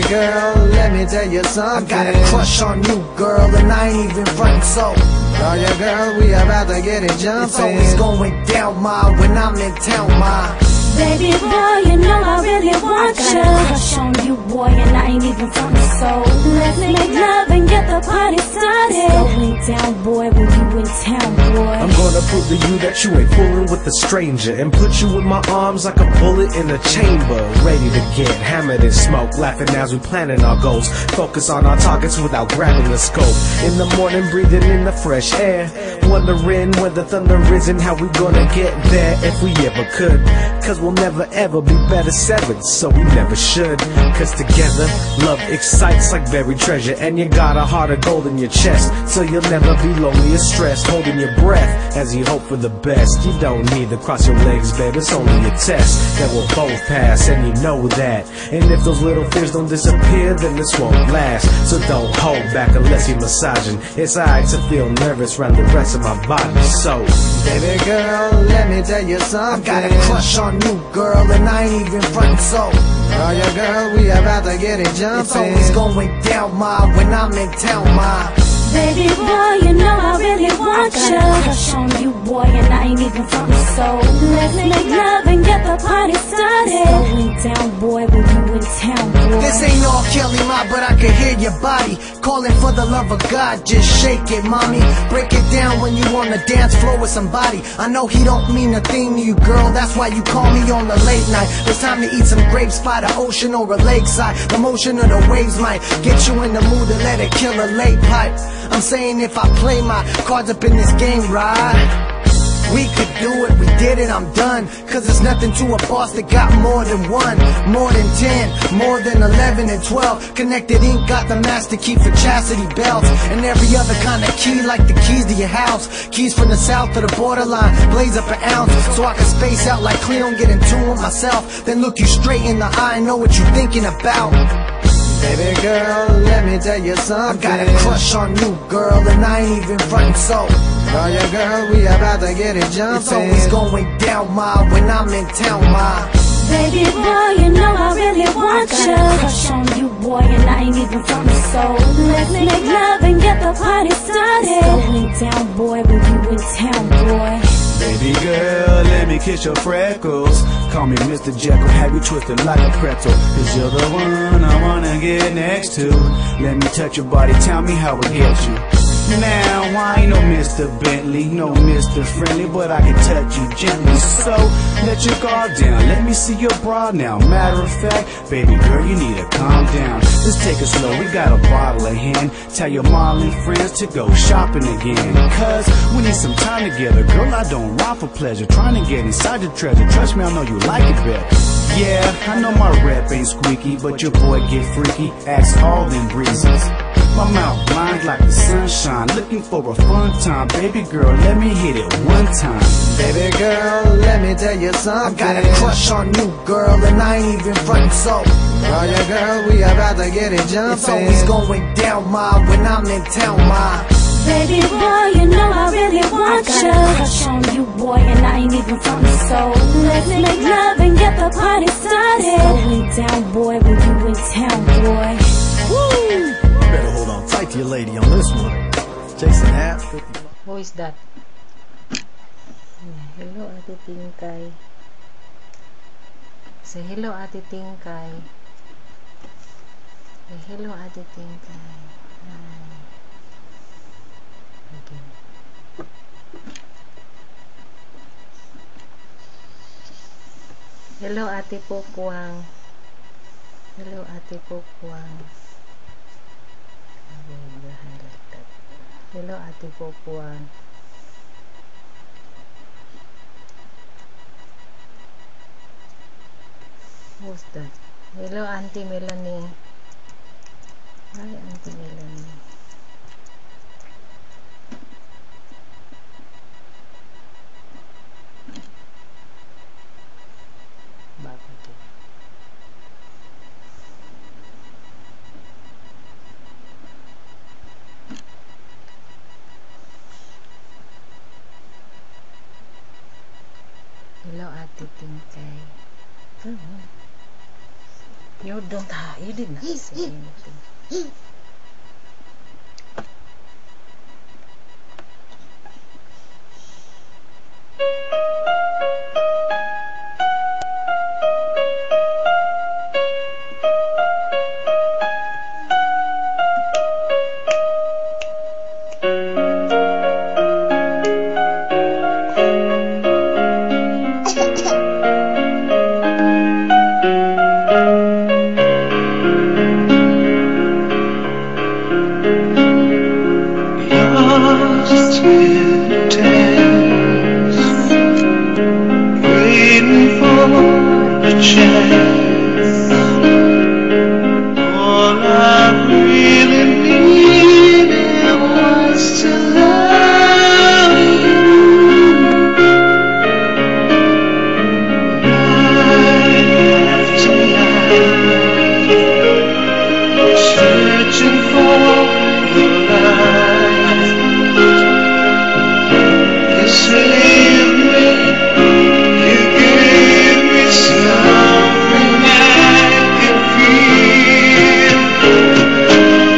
girl, let me tell you something. I got a crush on you, girl, and I ain't even frontin', so Oh yeah, girl, we about to get it jumping. it's always going down, ma, when I'm in town, ma. Baby boy, you know I really want you. I got a crush on you, boy, and I ain't even from the soul. Let's make love and get the party started. It's going down, boy, when you in town, boy. I'm gonna prove to you that you ain't fooling with a stranger, and put you in my arms like a bullet in a chamber, ready to get hammered and smoke, laughing as we planning our goals. Focus on our targets without grabbing the scope. In the morning, breathing in the fresh air, wondering when the thunder is and how we gonna get there if we ever could. Cause we'll never ever be better severed, so we never should. Cause together, love excites like buried treasure, and you got a heart of gold in your chest, so you'll never be lonely or stressed, holding your breath as you hope for the best. You don't need to cross your legs, babe, it's only a test that we'll both pass, and you know that. And if those little fears don't disappear, then this won't last. So don't hold back unless you're massaging. It's alright to feel nervous around the rest of my body, so Baby girl, let me tell you something. I got a crush on you, girl, and I ain't even frontin', so Oh yeah, girl, we about to get it jumping. it's always going down, ma, when I'm in town, ma. Baby boy, you know I really want you. I got a crush on you, boy, and I ain't even from the soul. Let's make love and get the party started. It's going down, boy, when you in town, boy. This ain't all Kelly, ma, but I can hear your body calling for the love of God. Just shake it, mommy. Break it down when you on the dance floor with somebody. I know he don't mean a thing to you, girl. That's why you call me on the late night. It's time to eat some grapes by the ocean or a lakeside. The motion of the waves might get you in the mood to let it kill a late pipe. I'm saying if I play my cards up in this game right, we could do it, we did it, I'm done. Cause it's nothing to a boss that got more than one, more than 10, more than 11 and 12. Connected Ink got the master key for chastity belts, and every other kind of key like the keys to your house. Keys from the south to the borderline, blaze up an ounce, so I can space out like Cleon, get in tune with myself, then look you straight in the eye and know what you're thinking about. Baby girl, let me tell you something. I got a crush on you, girl, and I ain't even frontin', so Oh yeah, girl, we about to get it jumping. it's always going down, ma, when I'm in town, ma. Baby boy, you know I really want you. I got a crush on you, boy, and I ain't even from the soul. Let's make love and get the party started. It's going down, boy, when you in town, boy. Baby girl, let me kiss your freckles. Call me Mr. Jekyll, have you twisted like a pretzel. Cause you're the one I wanna get next to. Let me touch your body, tell me how it hits you. Now, I ain't no Mr. Bentley, no Mr. Friendly, but I can touch you gently. So, let your guard down, let me see your bra now. Matter of fact, baby girl, you need to calm down. Let's take it slow, we got a bottle in hand. Tell your mom and friends to go shopping again. Cause we need some time together, girl, I don't ride for pleasure. Trying to get inside your treasure, trust me, I know you like it better. Yeah, I know my rap ain't squeaky, but your boy get freaky, ask all them breezes. My mouth blind like the sunshine, looking for a fun time. Baby girl, let me hit it one time. Baby girl, let me tell you something. I got a crush on you, girl, and I ain't even frontin', so Oh yeah, girl, we about to get it jumping. it's always going down, ma, when I'm in town, ma. Baby boy, you know I really want you. I got a crush on you, boy, and I ain't even from the soul. Let's make love and get the party started. It's going down, boy, when you in town, boy. Woo! Better hold on tight to your lady on this one. Jason App. Who is that? Hello, Ate Tingkay. Say hello, Ate Tingkay. Say hello, Ate Tingkay. Hi. Okay. Hello, Ate Pokwang. Hello, Ate Pokwang. Hello, Ate Pokwang. Who's that? Hello, Auntie Melanie. Hi, Auntie Melanie. Bakit? Hello, Ate Tingkay. You did not say anything. Waiting for a chance. All I really needed was to love you. Night after night, searching for the light. You saved me. You gave me something I can feel.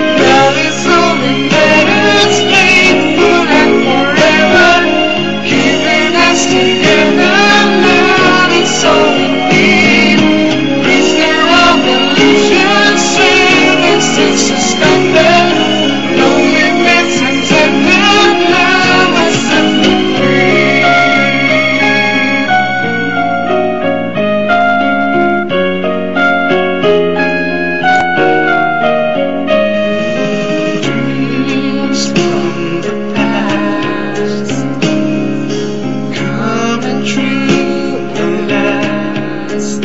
Now it's only matters painful and forever, keeping us together. Now it's all we need. Reach the wrong illusion, saving since suspended. Loneliness and tender, now I set me free. Dreams from the past coming true at last.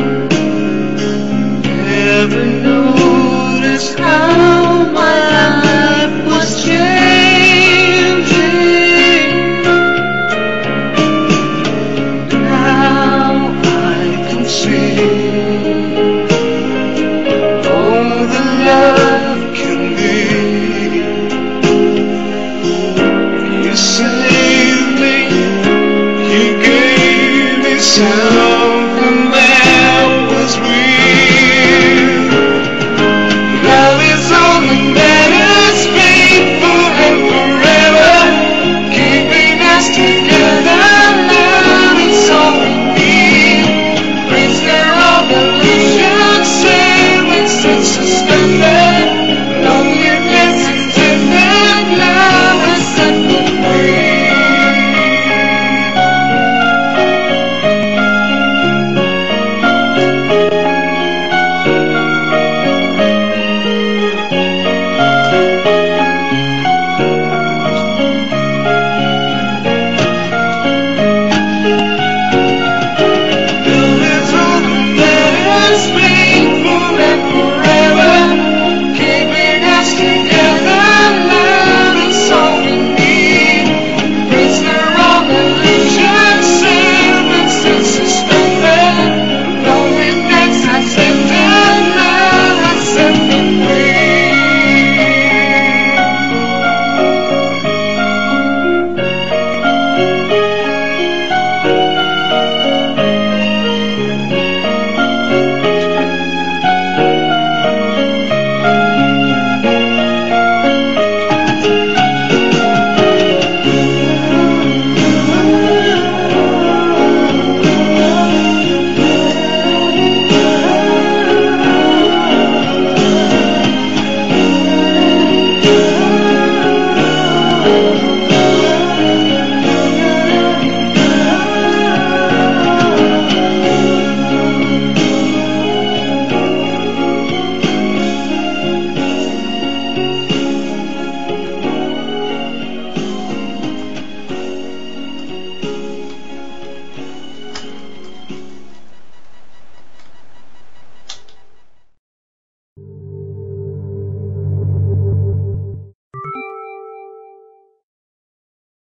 Never noticed how my life was changing. Now I can see all the love